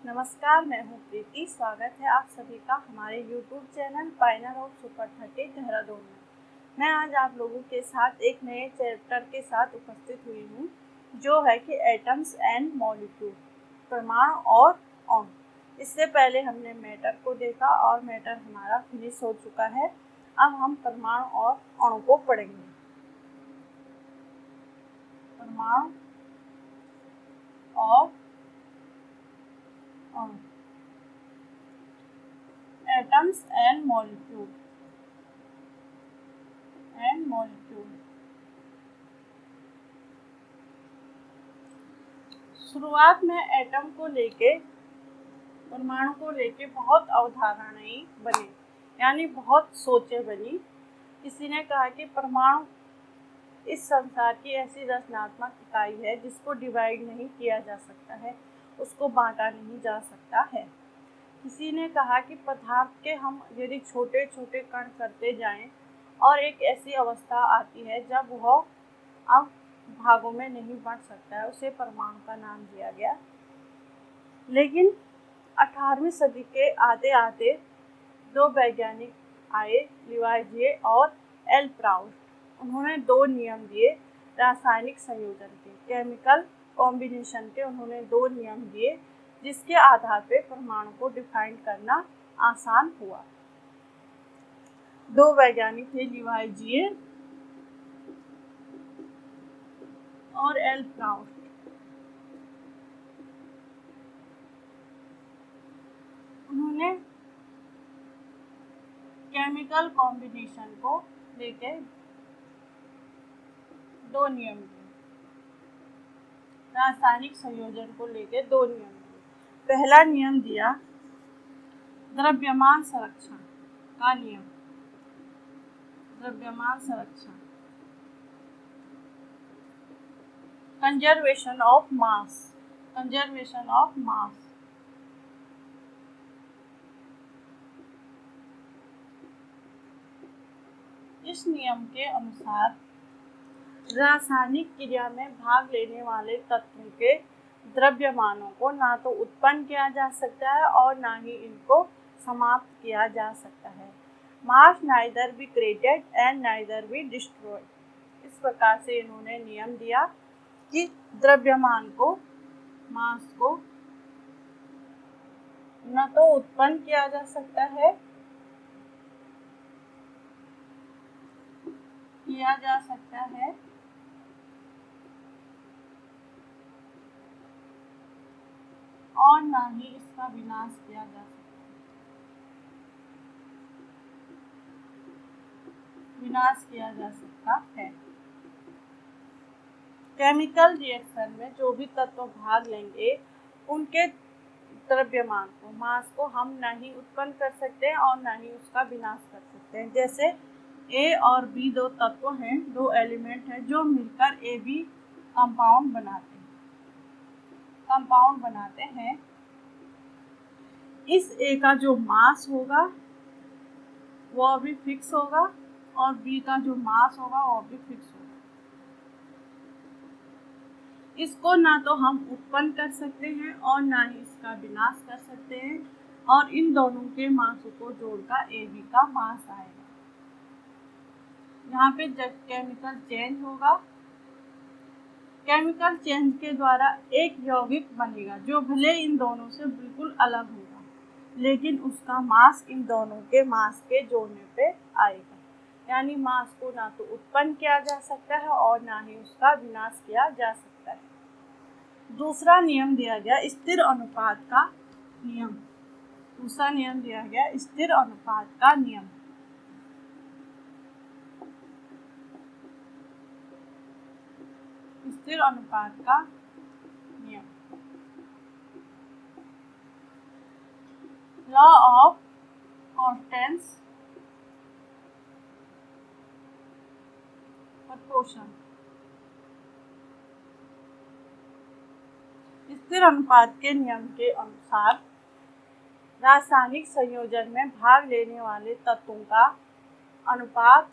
नमस्कार, मैं हूँ प्रीति। स्वागत है आप सभी का हमारे YouTube channel Pioneer of super 30 Dehradun में। मैं आज आप लोगों के साथ एक नए चैप्टर के साथ उपस्थित हुई हूँ, जो है कि एटम्स एंड मॉलिक्यूल, परमाणु और अणु। इससे पहले हमने मैटर को देखा और मैटर हमारा फिनिश हो चुका है। अब हम परमाणु और अणु को पढ़ेंगे। परमाणु और अणु, एटम्स एंड मॉलिक्यूल शुरुआत में एटम को लेके, परमाणु को लेके बहुत अवधारणाएं बनी, यानी बहुत सोचें बनी। किसी ने कहा कि परमाणु इस संसार की ऐसी रचनात्मक इकाई है जिसको डिवाइड नहीं किया जा सकता है, उसको बांटा नहीं जा सकता है। किसी ने कहा कि पदार्थ के हम यदि छोटे छोटे कण करते जाएं और एक ऐसी अवस्था आती है जब वह अब भागों में नहीं बंट सकता है, उसे परमाणु का नाम दिया गया। लेकिन 18वीं सदी के आते आते दो वैज्ञानिक आए, लिवाइजिए और एल प्राउस्ट। उन्होंने दो नियम दिए रासायनिक संयोजन के, केमिकल कॉम्बिनेशन के। उन्होंने दो नियम दिए जिसके आधार पर परमाणु को डिफाइन करना आसान हुआ। दो वैज्ञानिक थे, लिवाइजिए और एल प्राउस्ट। उन्होंने केमिकल कॉम्बिनेशन को लेके दो नियम दिए, रासायनिक संयोजन को लेके दो नियम दिए। पहला नियम दिया द्रव्यमान संरक्षण का नियम, द्रव्यमान संरक्षण, conservation of mass, conservation of mass. इस नियम के अनुसार रासायनिक क्रिया में भाग लेने वाले तत्वों के द्रव्यमानों को ना तो उत्पन्न किया जा सकता है और ना ही इनको समाप्त किया जा सकता है। Mass neither be created and neither be destroyed. इस प्रकार से इन्होंने नियम दिया कि द्रव्यमान को, मास को न तो उत्पन्न किया जा सकता है, और ना ही इसका विनाश किया जा सकता है, विनाश किया जा सकता है। केमिकल रिएक्शन में जो भी तत्व भाग लेंगे उनके द्रव्यमान को, मास को हम ना ही उत्पन्न कर सकते हैं और ना ही उसका विनाश कर सकते हैं। जैसे ए और बी दो तत्व हैं, दो एलिमेंट हैं जो मिलकर ए बी कंपाउंड बनाते हैं। इस ए का जो मास होगा वह भी फिक्स होगा और बी का जो मास होगा वह भी फिक्स होगा। इसको ना तो हम उत्पन्न कर सकते हैं और ना ही इसका विनाश कर सकते हैं, और इन दोनों के मासों को जोड़कर ए बी का मास आएगा। यहाँ पे जब केमिकल चेंज होगा, केमिकल चेंज के द्वारा एक यौगिक बनेगा जो भले इन दोनों से बिल्कुल अलग होगा, लेकिन उसका मास इन दोनों के मास के जोड़ने पे आएगा। यानी मास को ना तो उत्पन्न किया जा सकता है और ना ही उसका विनाश किया जा सकता है। दूसरा नियम दिया गया स्थिर अनुपात का नियम। दूसरा नियम दिया गया स्थिर अनुपात का नियम। स्थिर अनुपात का नियम, लॉ ऑफ कांस्टेंट प्रपोर्शन। स्थिर अनुपात के नियम के अनुसार रासायनिक संयोजन में भाग लेने वाले तत्वों का अनुपात,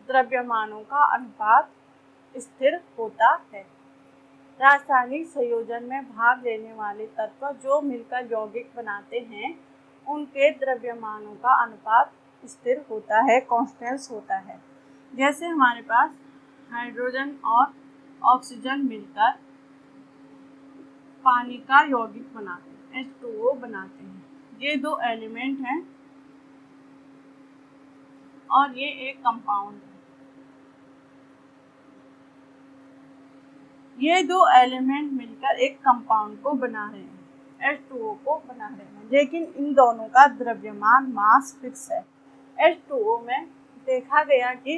द्रव्यमानों का अनुपात स्थिर होता है। रासायनिक संयोजन में भाग लेने वाले तत्व जो मिलकर यौगिक बनाते हैं उनके द्रव्यमानों का अनुपात स्थिर होता है, कांस्टेंट होता है। जैसे हमारे पास हाइड्रोजन और ऑक्सीजन मिलकर पानी का यौगिक बनाते हैं, H2O बनाते हैं। ये दो एलिमेंट हैं और ये एक कंपाउंड है। ये दो एलिमेंट मिलकर एक कंपाउंड को बना रहे हैं, H2O को बना रहे हैं, लेकिन इन दोनों का द्रव्यमान मास फिक्स है। H2O में देखा गया कि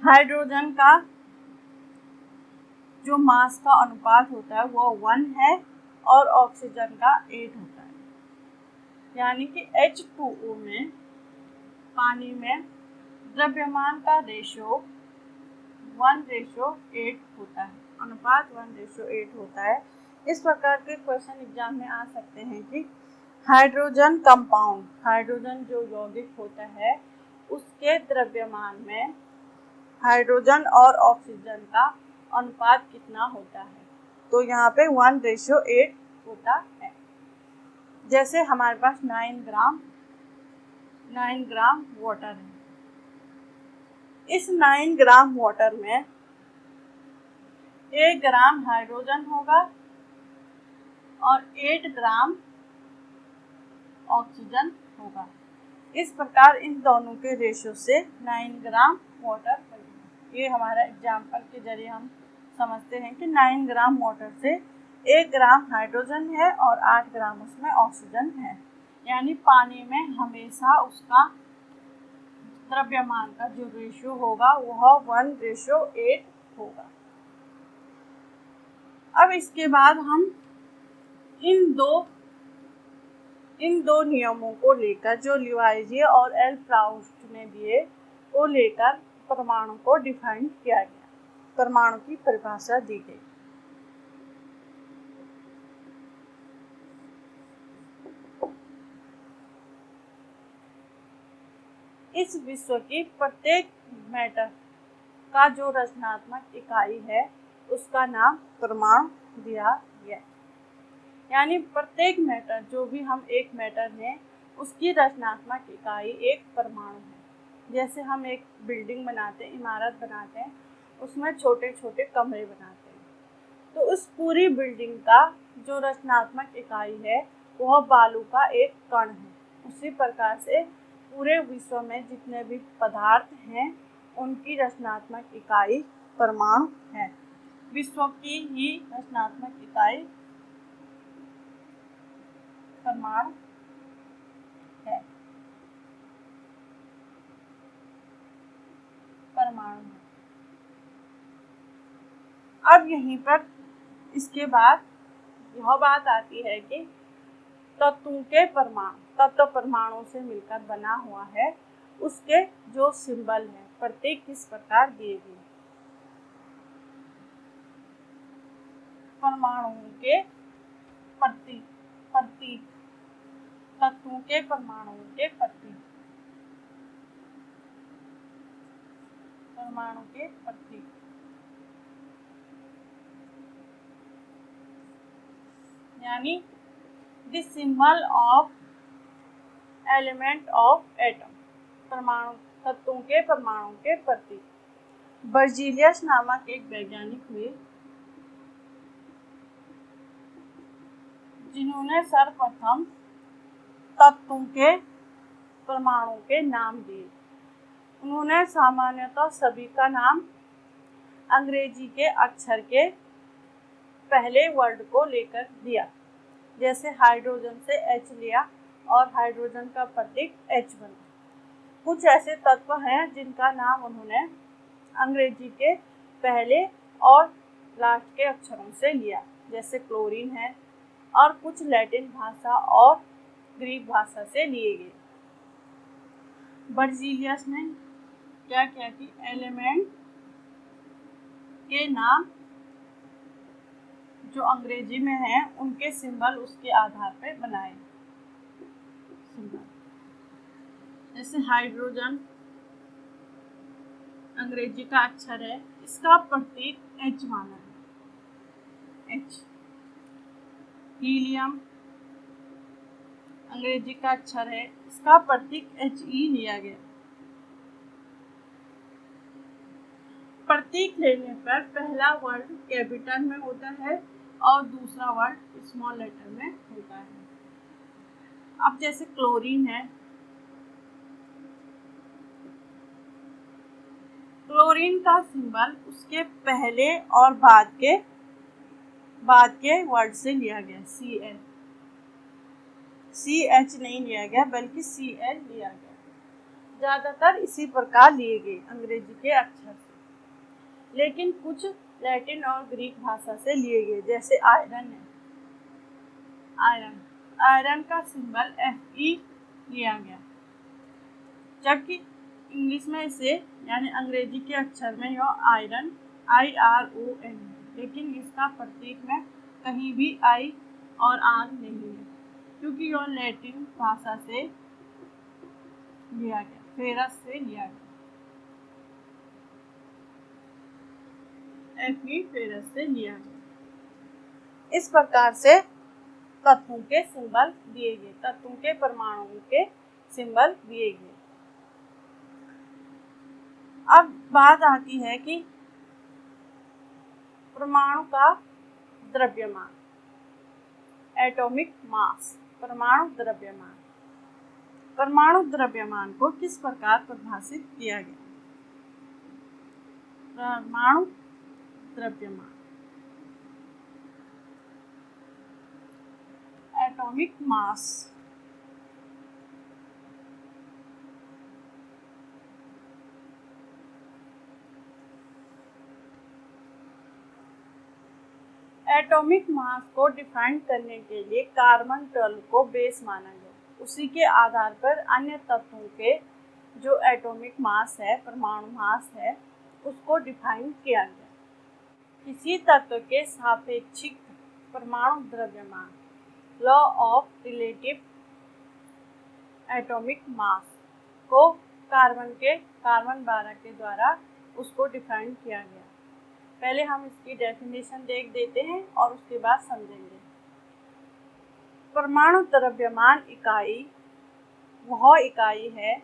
हाइड्रोजन का जो मास का अनुपात होता है वो 1 है और ऑक्सीजन का 8 होता है। यानी कि H2O में पानी में द्रव्यमान का रेशो 1:8 होता है, अनुपात 1:8 होता है। इस प्रकार के क्वेश्चन एग्जाम में आ सकते हैं कि हाइड्रोजन कंपाउंड, हाइड्रोजन जो यौगिक होता है उसके द्रव्यमान में हाइड्रोजन और ऑक्सीजन का अनुपात कितना होता है, तो यहाँ पे 1:8 होता है। जैसे हमारे पास 9 ग्राम वाटर है। इस 9 ग्राम वाटर में 1 ग्राम हाइड्रोजन होगा और 8 ग्राम ऑक्सीजन होगा। इस प्रकार इन दोनों के रेशो से 9 ग्राम वाटर बनेगा। ये हमारा एग्जाम्पल के जरिए हम समझते हैं कि 9 ग्राम वाटर से 1 ग्राम हाइड्रोजन है और 8 ग्राम उसमें ऑक्सीजन है। यानी पानी में हमेशा उसका द्रव्यमान का जो रेशियो होगा वह 1:8 होगा। अब इसके बाद हम इन दो नियमों को लेकर जो लिवाइजिए और एल प्राउस्ट ने दिए को लेकर परमाणु को डिफाइन किया गया, परमाणु की परिभाषा दी गई। इस विश्व की प्रत्येक मैटर का जो रचनात्मक इकाई है उसका नाम परमाणु दिया गया। यानी प्रत्येक मैटर, जो भी हम एक मैटर हैं उसकी रचनात्मक इकाई एक परमाणु है। जैसे हम एक बिल्डिंग बनाते हैं, इमारत बनाते हैं, उसमें छोटे छोटे कमरे बनाते हैं, तो उस पूरी बिल्डिंग का जो रचनात्मक इकाई है वह बालू का एक कण है। उसी प्रकार से पूरे विश्व में जितने भी पदार्थ हैं उनकी रचनात्मक इकाई परमाणु है। विश्व की ही रचनात्मक इकाई परमाणु है, परमाणु है। अब यहीं पर इसके बाद यह बात आती है कि तत्वों के परमाणु, तत्व परमाणु से मिलकर बना हुआ है, उसके जो सिंबल है, प्रतीक किस प्रकार दिए गए। परमाणुओं के प्रतीक, तत्वों के परमाणुओं के प्रतीक, परमाणु के प्रतीक। यानी the symbol of element of atom, परमाणु, तत्वों के परमाणु के प्रतीक। बर्जीलियस नामक एक वैज्ञानिक हुए जिन्होंने सर्वप्रथम तत्वों के परमाणु के नाम दिए। उन्होंने सामान्यतः सभी का नाम अंग्रेजी के अक्षर के पहले वर्ड को लेकर दिया। जैसे हाइड्रोजन से H लिया और हाइड्रोजन का प्रतीक H बना। कुछ ऐसे तत्व हैं जिनका नाम उन्होंने अंग्रेजी के पहले और लास्ट के अक्षरों से लिया, जैसे क्लोरीन है, और कुछ लैटिन भाषा और ग्रीक भाषा से लिए गए। बर्जीलियस ने क्या किया कि एलिमेंट के नाम जो अंग्रेजी में हैं उनके सिंबल उसके आधार पर बनाए। जैसे हाइड्रोजन अंग्रेजी का अक्षर है, इसका प्रतीक H माना है। H। हीलियम अंग्रेजी का अक्षर है, इसका प्रतीक He लिया गया। प्रतीक लेने पर पहला वर्ड कैपिटल में होता है और दूसरा वर्ड स्मॉल लेटर में होता है। अब जैसे क्लोरीन है, क्लोरीन का सिंबल उसके पहले और बाद के वर्ड से लिया गया, Cl। CH नहीं लिया गया बल्कि Cl लिया गया। ज़्यादातर इसी प्रकार लिए गए अंग्रेजी के अक्षर से, लेकिन कुछ लैटिन और ग्रीक भाषा से लिए गए, जैसे आयरन है। आयरन का सिंबल Fe लिया गया, जबकि इंग्लिश में इसे यानी अंग्रेजी के अक्षर में यह आयरन IRON, लेकिन इसका प्रतीक में कहीं भी I और R नहीं है, क्योंकि यह लैटिन भाषा से लिया गया, फेरस से लिया गया। Fe फेरस से लिया गया। इस प्रकार से तत्वों के सिंबल दिए गए, तत्वों के परमाणुओं के सिंबल दिए गए। अब बात आती है कि परमाणु का द्रव्यमान, एटॉमिक मास, परमाणु द्रव्यमान। परमाणु द्रव्यमान को किस प्रकार परिभाषित किया गया? परमाणु द्रव्यमान, एटॉमिक मास। एटॉमिक मास को डिफाइन करने के लिए कार्बन 12 को बेस माना गया। उसी के आधार पर अन्य तत्वों के जो एटॉमिक मास है, परमाणु मास है, उसको डिफाइन किया गया। किसी तत्व के सापेक्षिक परमाणु द्रव्यमान, law of relative atomic mass, को कार्बन 12 के द्वारा उसको डिफाइन किया गया। पहले हम इसकी डेफिनेशन देख देते हैं और उसके बाद समझेंगे। परमाणु द्रव्यमान इकाई वह इकाई है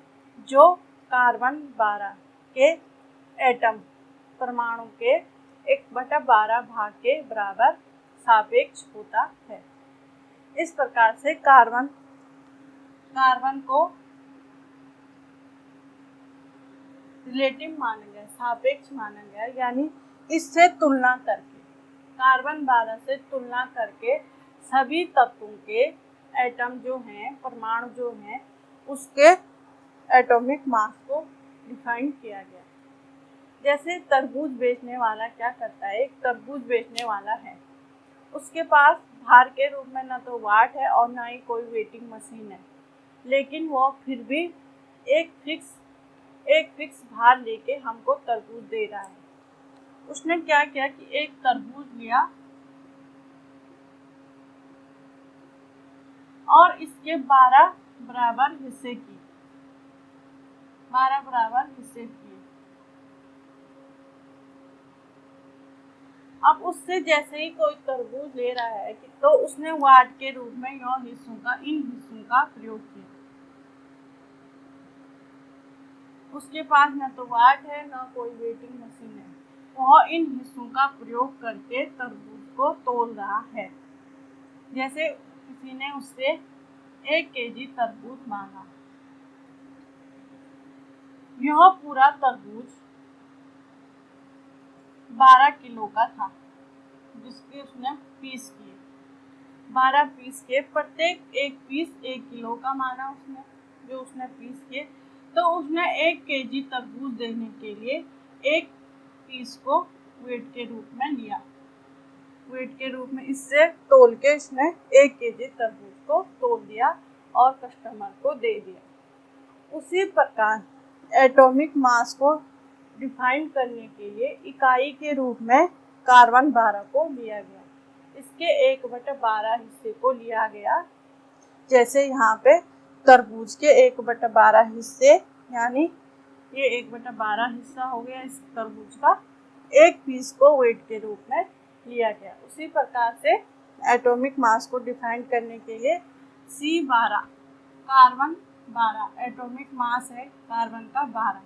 जो कार्बन 12 के एटम परमाणु के 1/12 भाग के बराबर सापेक्ष होता है। इस प्रकार से कार्बन को रिलेटिव माना गया, सापेक्ष माना गया, यानी इससे तुलना करके, कार्बन 12 से तुलना करके सभी तत्वों के एटम जो हैं, परमाणु जो हैं, उसके एटॉमिक मास को डिफाइन किया गया। जैसे तरबूज बेचने वाला क्या करता है, एक तरबूज बेचने वाला है, उसके पास भार के रूप में न तो वाट है और न ही कोई वेटिंग मशीन है, लेकिन वो फिर भी एक फिक्स भार लेके हमको तरबूज दे रहा है। उसने क्या किया कि एक तरबूज लिया और इसके 12 बराबर हिस्से किए। अब उससे जैसे ही कोई तरबूज ले रहा है तो उसने वाट के रूप में इन हिस्सों का प्रयोग किया। उसके पास न तो वाट है न कोई वेटिंग मशीन है, वह इन हिस्सों का प्रयोग करके तरबूज को तोल रहा है। जैसे किसी ने उससे 1 केजी तरबूज मांगा, यह पूरा तरबूज 12 किलो का था, जिसके उसने पीस किए। 12 पीस के, प्रत्येक एक पीस 1 किलो का माना उसने पीस किए। तो उसने 1 केजी तरबूज देने के लिए 1 पीस को वेट के रूप में लिया। वेट के रूप में इससे तोल के इसने 1 केजी तरबूज को तोल दिया और कस्टमर को दे दिया। उसी प्रकार एटॉमिक मास को डिफाइन करने के लिए इकाई के रूप में कार्बन 12 को लिया गया। इसके 1/12 हिस्से को लिया गया। जैसे यहाँ पे तरबूज के 1/12 हिस्से, यानी ये 1/12 हिस्सा हो गया इस तरबूज का। 1 पीस को वेट के रूप में लिया गया। उसी प्रकार से एटॉमिक मास को डिफाइन करने के लिए C12 कार्बन 12 एटॉमिक मास है कार्बन का 12,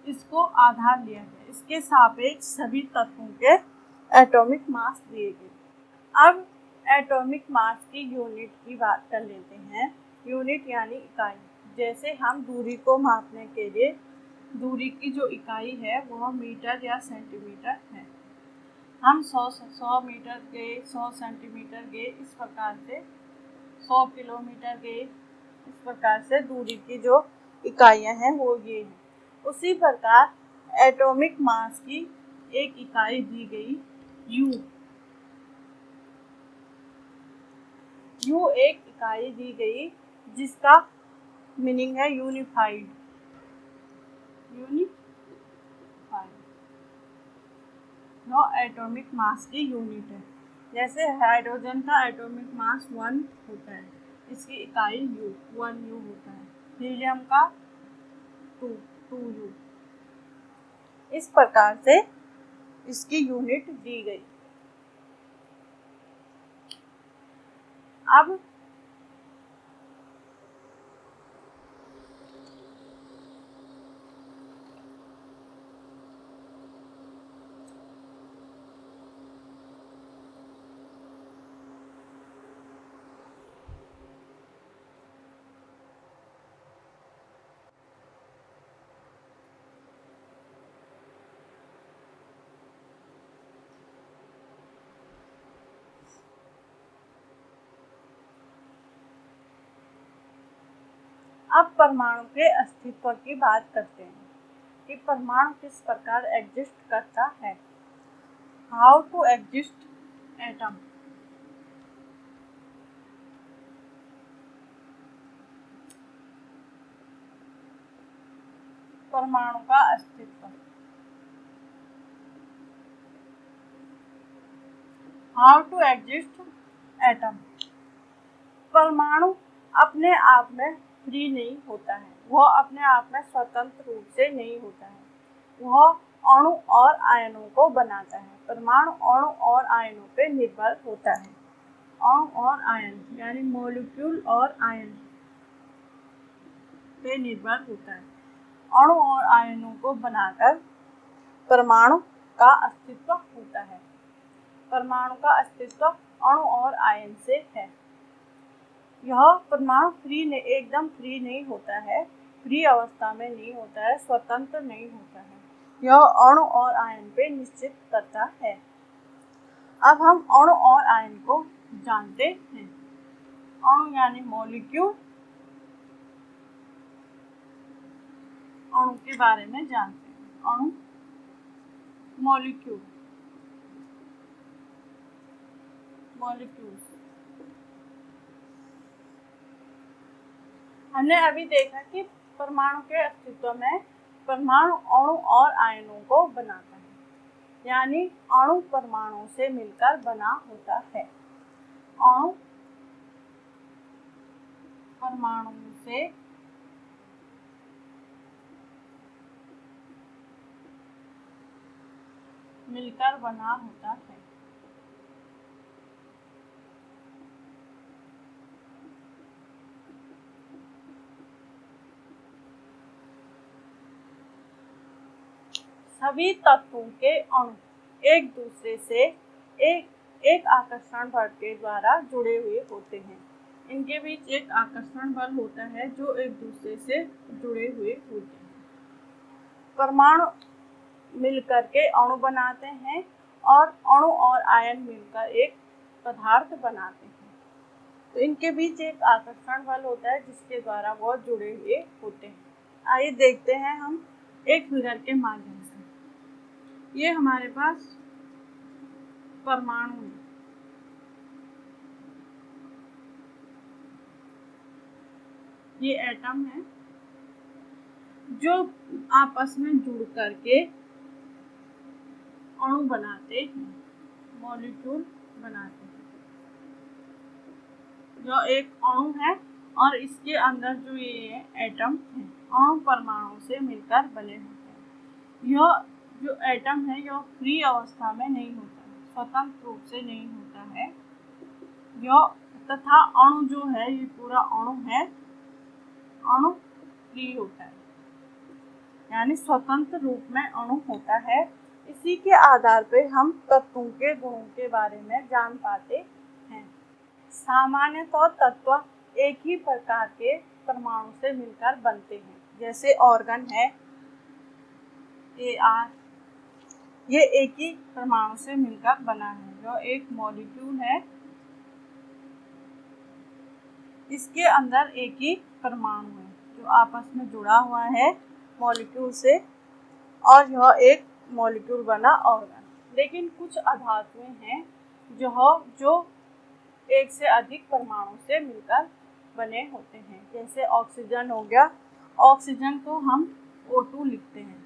इसको आधार लिया गया। इसके सापेक्ष सभी तत्वों के एटॉमिक मास दिए गए। अब एटॉमिक मास की यूनिट की बात कर लेते हैं। यूनिट यानी इकाई। जैसे हम दूरी को मापने के लिए दूरी की जो इकाई है वह मीटर या सेंटीमीटर है। हम 100 मीटर गए, 100 सेंटीमीटर गए, इस प्रकार से 100 किलोमीटर गए, इस प्रकार से दूरी की जो इकाइयाँ हैं वो ये हैं। उसी प्रकार एटॉमिक मास की एक इकाई दी गई यू। यू एक इकाई दी गई जिसका मीनिंग है यूनिफाइड। जो एटॉमिक मास की यूनिट है। जैसे हाइड्रोजन का एटॉमिक मास 1 होता है, इसकी इकाई यू 1 यू होता है। हीलियम का 2 यू। इस प्रकार से इसकी यूनिट दी गई। अब परमाणु के अस्तित्व की बात करते हैं कि परमाणु किस प्रकार एग्जिस्ट करता है। How to exist atom. परमाणु का अस्तित्व। How to exist atom. परमाणु अपने आप में फ्री नहीं होता है, वह अपने आप में स्वतंत्र रूप से नहीं होता है, वह अणु और आयनों को बनाता है। परमाणु अणु और आयनों पे निर्भर होता है। अणु और आयन यानी मॉलिक्यूल और आयन पे निर्भर होता है। अणु और आयनों को बनाकर परमाणु का अस्तित्व होता है। परमाणु का अस्तित्व अणु और आयन से है। यह परमाणु एकदम फ्री नहीं होता है, फ्री अवस्था में नहीं होता है, स्वतंत्र नहीं होता है। यह अणु और आयन पे निश्चित करता है। अब हम अणु और आयन को जानते हैं। अणु यानी मॉलिक्यूल, अणु के बारे में जानते हैं। अणु मॉलिक्यूल्स। हमने अभी देखा कि परमाणु के अस्तित्व में परमाणु अणु और आयनों को बनाता है, यानी अणु परमाणु से मिलकर बना होता है। अणु परमाणु से मिलकर बना होता है। सभी तत्वों के अणु एक दूसरे से एक आकर्षण बल के द्वारा जुड़े हुए होते हैं। इनके बीच एक आकर्षण बल होता है जो एक दूसरे से जुड़े हुए होते हैं। परमाणु मिलकर के अणु बनाते हैं और अणु और आयन मिलकर एक पदार्थ बनाते हैं। तो इनके बीच एक आकर्षण बल होता है जिसके द्वारा वो जुड़े हुए होते हैं। आइए देखते हैं हम एक फिगर के माध्यम से। ये हमारे पास परमाणु है। ये एटम है जो आपस में जुड़ करके अणु बनाते हैं, मॉलिक्यूल बनाते हैं। जो एक अणु है और इसके अंदर जो ये एटम है, अणु परमाणु से मिलकर बने होते हैं। यह जो एटम है यह फ्री अवस्था में नहीं होता है, स्वतंत्र रूप से नहीं होता है। यह तथा अणु जो है, ये पूरा अणु है, अणु फ्री होता है, यानी स्वतंत्र रूप में अणु होता है। इसी के आधार पे हम तत्वों के गुणों के बारे में जान पाते हैं। सामान्यतः तत्व एक ही प्रकार के परमाणु से मिलकर बनते हैं, जैसे ऑर्गन है Ar, ये एक ही परमाणु से मिलकर बना है। यह एक मॉलिक्यूल है, इसके अंदर एक ही परमाणु है जो आपस में जुड़ा हुआ है मॉलिक्यूल से, और यह एक मॉलिक्यूल बना ऑर्गन। लेकिन कुछ अधातुएं हैं जो एक से अधिक परमाणु से मिलकर बने होते हैं, जैसे ऑक्सीजन हो गया। ऑक्सीजन को हम O2 लिखते हैं।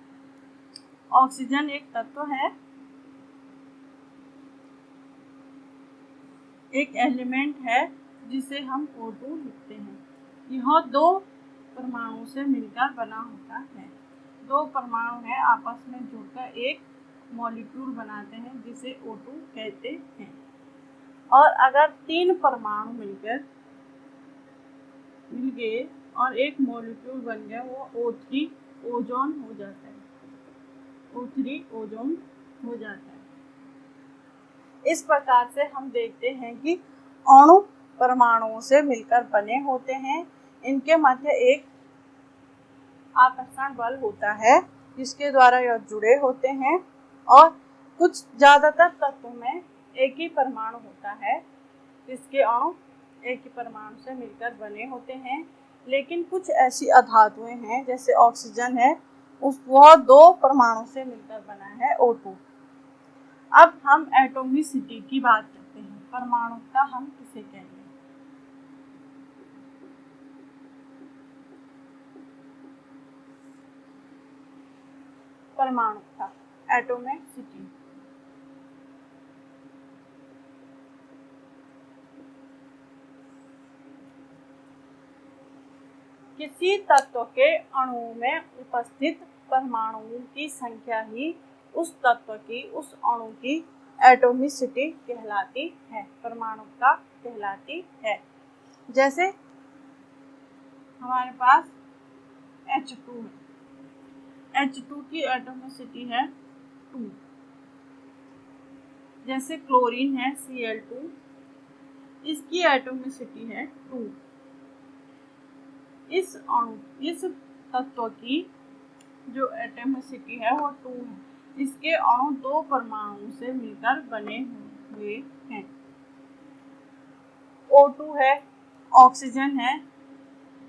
ऑक्सीजन एक तत्व है, एक एलिमेंट है जिसे हम O2 लिखते हैं। यह दो परमाणु से मिलकर बना होता है। दो परमाणु हैं, आपस में जुड़कर एक मॉलिक्यूल बनाते हैं जिसे O2 कहते हैं। और अगर तीन परमाणु मिल गए और एक मॉलिक्यूल बन गया, वो O3 ओजोन हो जाता है। O3 ओजोन हो जाता है। इस प्रकार से हम देखते हैं कि अणु परमाणुओं से मिलकर बने होते हैं। इनके मध्य एक आकर्षण बल होता है जिसके द्वारा यह जुड़े होते हैं। और कुछ ज़्यादातर तत्वों में एक ही परमाणु होता है जिसके अणु एक ही परमाणु से मिलकर बने होते हैं। लेकिन कुछ ऐसी अधातुएं हैं, जैसे ऑक्सीजन है, वह दो परमाणु से मिलकर बना है, O2। अब हम एटॉमिसिटी की बात करते हैं। परमाणुकता हम किसे कहेंगे? परमाणुकता, एटॉमिसिटी। किसी तत्व के अणुओं में उपस्थित परमाणुओं की संख्या ही उस तत्व की, उस अणु की एटॉमिसिटी कहलाती है, परमाणुकता कहलाती है। जैसे हमारे पास H2 है, H2 की एटॉमिसिटी है 2। जैसे क्लोरीन है Cl2, इसकी एटॉमिसिटी है 2। इस तत्व की जो एटॉमिसिटी है वो 2 है। इसके अणु दो परमाणुओं से मिलकर बने हुए हैं। O2 है, ऑक्सीजन है,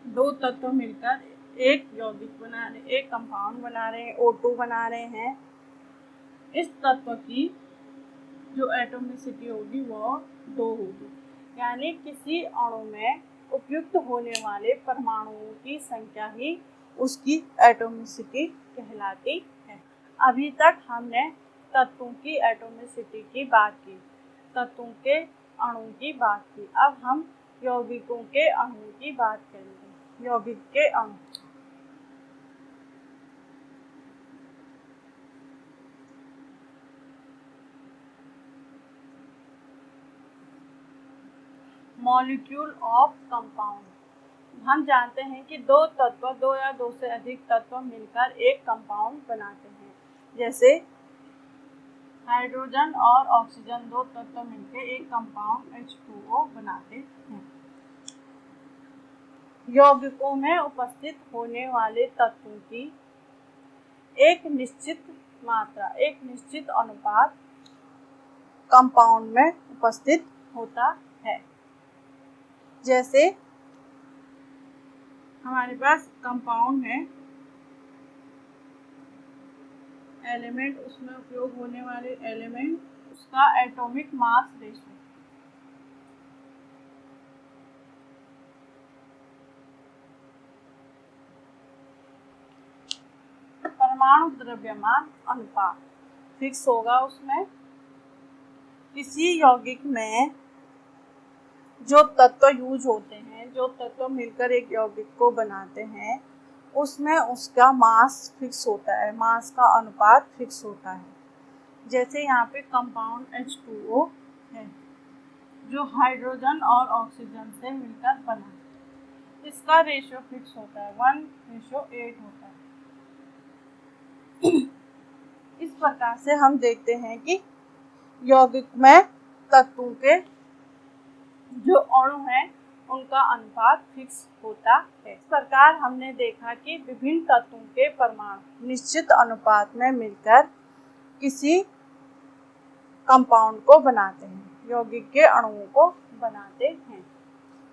दो तत्व मिलकर एक यौगिक बना रहे, एक कंपाउंड बना रहे हैं, O2 बना रहे हैं। इस तत्व की जो एटॉमिसिटी होगी वो 2 होगी, यानी किसी अणु में उपयुक्त होने वाले परमाणुओं की संख्या ही उसकी एटॉमिसिटी कहलाती है। अभी तक हमने तत्वों की एटॉमिसिटी की बात की, तत्वों के अणु की बात की। अब हम यौगिकों के अणु की बात करेंगे। यौगिक के अणु, मॉलिक्यूल ऑफ कंपाउंड। हम जानते हैं कि दो तत्व, दो या दो से अधिक तत्व मिलकर एक कंपाउंड बनाते हैं। जैसे हाइड्रोजन और ऑक्सीजन, दो तत्व मिलकर एक कंपाउंड H2O बनाते हैं। यौगिकों में उपस्थित होने वाले तत्वों की एक निश्चित मात्रा, एक निश्चित अनुपात कंपाउंड में उपस्थित होता है। जैसे हमारे पास कंपाउंड है, एलिमेंट, उसमें उपयोग होने वाले एलिमेंट, उसका एटॉमिक मास रेशियो, परमाणु द्रव्यमान अनुपात फिक्स होगा उसमें। किसी यौगिक में जो तत्व यूज होते हैं, जो तत्व मिलकर एक यौगिक को बनाते हैं, उसमें उसका मास फिक्स होता है, मास का अनुपात फिक्स होता है। जैसे यहाँ पे कंपाउंड H2O है जो हाइड्रोजन और ऑक्सीजन से मिलकर बना है। इसका रेशियो फिक्स होता है 1:8 होता है। इस प्रकार से हम देखते हैं कि यौगिक में तत्वों के जो अणु हैं उनका अनुपात फिक्स होता है। इस प्रकार हमने देखा कि विभिन्न तत्वों के परमाणु निश्चित अनुपात में मिलकर किसी कंपाउंड को बनाते हैं, यौगिक के अणुओं को बनाते हैं।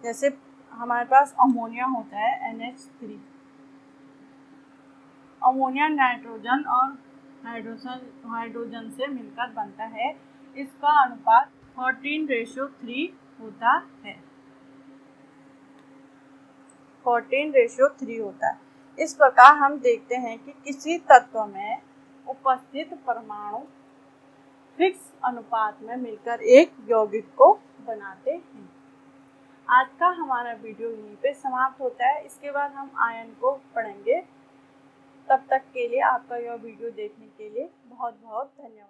जैसे हमारे पास अमोनिया होता है NH3। अमोनिया नाइट्रोजन और हाइड्रोजन से मिलकर बनता है। इसका अनुपात 14:3 होता है। 14:3 होता है। इस प्रकार हम देखते हैं कि किसी तत्व में उपस्थित परमाणु फिक्स अनुपात में मिलकर एक यौगिक को बनाते हैं। आज का हमारा वीडियो यहीं पे समाप्त होता है। इसके बाद हम आयन को पढ़ेंगे। तब तक के लिए आपका यह वीडियो देखने के लिए बहुत बहुत धन्यवाद।